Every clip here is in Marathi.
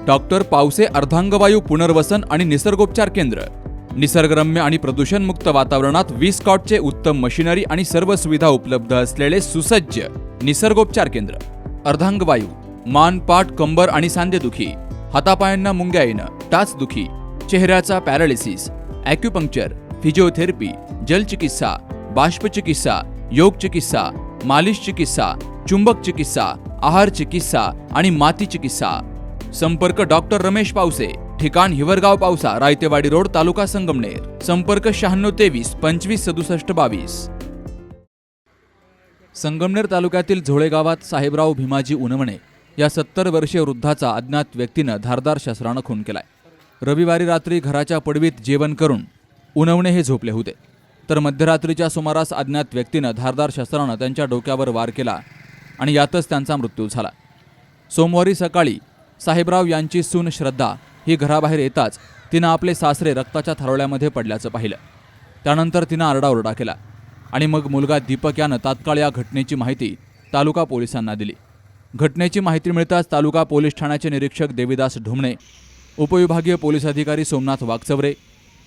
डॉक्टर पावसे अर्धांगवायू पुनर्वसन आणि निसर्गोपचार केंद्र. निसर्गरम्य आणि प्रदूषणमुक्त वातावरणात 20 कॉटचे उत्तम मशिनरी आणि सर्व सुविधा उपलब्ध असलेले सुसज्ज निसर्गोपचार केंद्र. अर्धांगवायू, मान, पाठ, कंबर आणि सांधेदुखी, हातापायांना मुंग्या येणं, टाचदुखी, चेहऱ्याचा पॅरालिसिस, ॲक्युपंक्चर, फिजिओथेरपी, जलचिकित्सा, बाष्पचिकित्सा, योग चिकित्सा, मालिश चिकित्सा, चुंबक चिकित्सा, आहार चिकित्सा आणि माती चिकित्सा. संपर्क डॉक्टर रमेश पावसे, ठिकाण हिवरगाव पावसा, रायतेवाडी रोड, तालुका संगमनेर. संपर्क 9623 25 67 22. संगमनेर तालुक्यातील झोळे गावात साहेबराव भीमाजी उनवणे या 70 वर्षीय वृद्धाचा अज्ञात व्यक्तीनं धारदार शस्त्रानं खून केलाय. रविवारी रात्री घराच्या पडवीत जेवण करून उनवणे हे झोपले होते, तर मध्यरात्रीच्या सुमारास अज्ञात व्यक्तीनं धारदार शस्त्रानं त्यांच्या डोक्यावर वार केला आणि यातच त्यांचा मृत्यू झाला. सोमवारी सकाळी साहेबराव यांची सून श्रद्धा ही घराबाहेर येताच तिनं आपले सासरे रक्ताच्या थारोळ्यामध्ये पडल्याचं पाहिलं. त्यानंतर तिनं आरडाओरडा केला आणि मग मुलगा दीपक यानं तात्काळ या घटनेची माहिती तालुका पोलिसांना दिली. घटनेची माहिती मिळताच तालुका पोलीस ठाण्याचे निरीक्षक देविदास ढुमणे, उपविभागीय पोलीस अधिकारी सोमनाथ वागचवरे,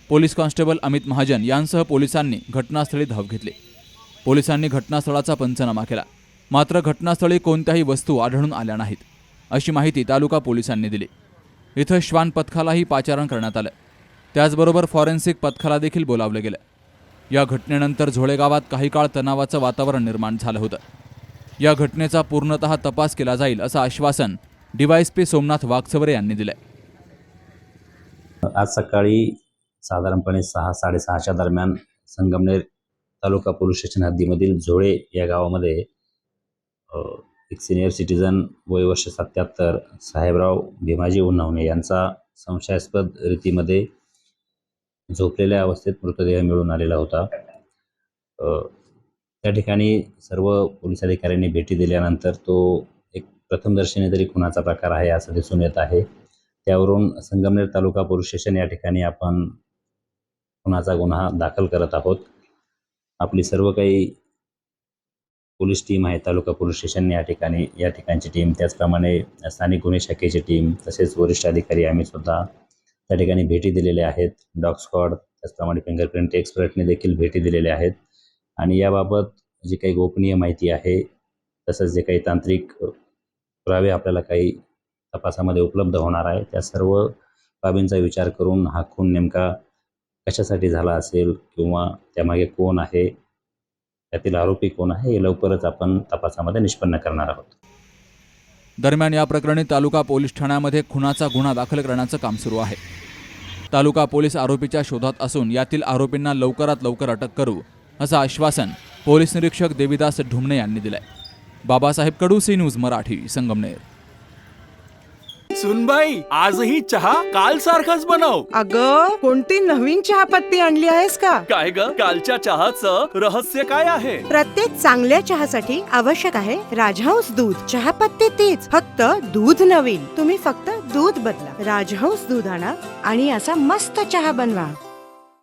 पोलीस कॉन्स्टेबल अमित महाजन यांसह पोलिसांनी घटनास्थळी धाव घेतली. पोलिसांनी घटनास्थळाचा पंचनामा केला, मात्र घटनास्थळी कोणत्याही वस्तू आढळून आल्या नाहीत अशी माहिती तालुका पोलिसांनी दिली. इथं श्वान पथकालाही पाचारण करण्यात आलं. त्याचबरोबर फॉरेन्सिक पथकाला देखील बोलावलं गेलं. या घटनेनंतर झोळे गावात काही काळ तणावाचं वातावरण निर्माण झालं होतं. या घटनेचा पूर्णतः तपास केला जाईल असं आश्वासन डीवायएसपी सोमनाथ वागचवरे यांनी दिलंय. आज सकाळी साधारणपणे 6-6:30च्या दरम्यान संगमनेर तालुका पोलीस स्टेशन हद्दीमधील झोळे या गावामध्ये एक सिनियर सिटीजन वय वर्ष 77 साहेबराव भीमाजी उन्नवणे यांचा संशयास्पद रीतीमध्ये झोपलेल्या अवस्थेत मृतदेह मिळून आलेला होता. त्या ठिकाणी सर्व पोलीस अधिकाऱ्यांनी भेटी दिल्यानंतर तो एक प्रथमदर्शनी तरी खुनाचा प्रकार आहे असं दिसून येत आहे. त्यावरून संगमनेर तालुका पोलीस स्टेशन या ठिकाणी आपण खुनाचा गुन्हा दाखल करत आहोत. आपली सर्व काही पोलीस टीम आहे तालुका पोलीस स्टेशन या ठिकाणची टीम, त्याचप्रमाणे स्थानिक गुन्हे शाखेची टीम, तसेच वरिष्ठ अधिकारी आम्ही सुद्धा त्या ठिकाणी भेटी दिलेल्या आहेत. डॉग स्क्वॉड, त्याचप्रमाणे फिंगरप्रिंट एक्सपर्टने देखील भेटी दिलेल्या आहेत. आणि याबाबत जी काही गोपनीय माहिती आहे, तसंच जे काही तांत्रिक पुरावे आपल्याला काही तपासामध्ये उपलब्ध होणार आहे, त्या सर्व बाबींचा विचार करून हा खून नेमका कशासाठी झाला असेल किंवा त्यामागे कोण आहे, त्यातील आरोपी कोण आहे, हे लवकरच आपण तपासामध्ये निष्पन्न करणार आहोत. दरम्यान या प्रकरणी तालुका पोलीस ठाण्यामध्ये खुनाचा गुन्हा दाखल करण्याचं काम सुरू आहे. तालुका पोलीस आरोपीच्या शोधात असून यातील आरोपींना लवकरात लवकर अटक करू असं आश्वासन पोलीस निरीक्षक देविदास ढुमणे यांनी दिलंय. बाबासाहेब कडू, सी न्यूज मराठी, संगमनेर. सुनबाई, आजही चहा काल सारखाच बनव. अगं, कोणती नवीन चहापत्ती आणली आहेस का? काय ग, कालच्या चहाचं रहस्य काय आहे? प्रत्येक चांगल्या चहासाठी आवश्यक आहे राजहंस दूध. चहापत्ती तीच, फक्त दूध नवीन. तुम्ही फक्त दूध बदला. राजहंस दूध आणा आणि असा मस्त चहा बनवा.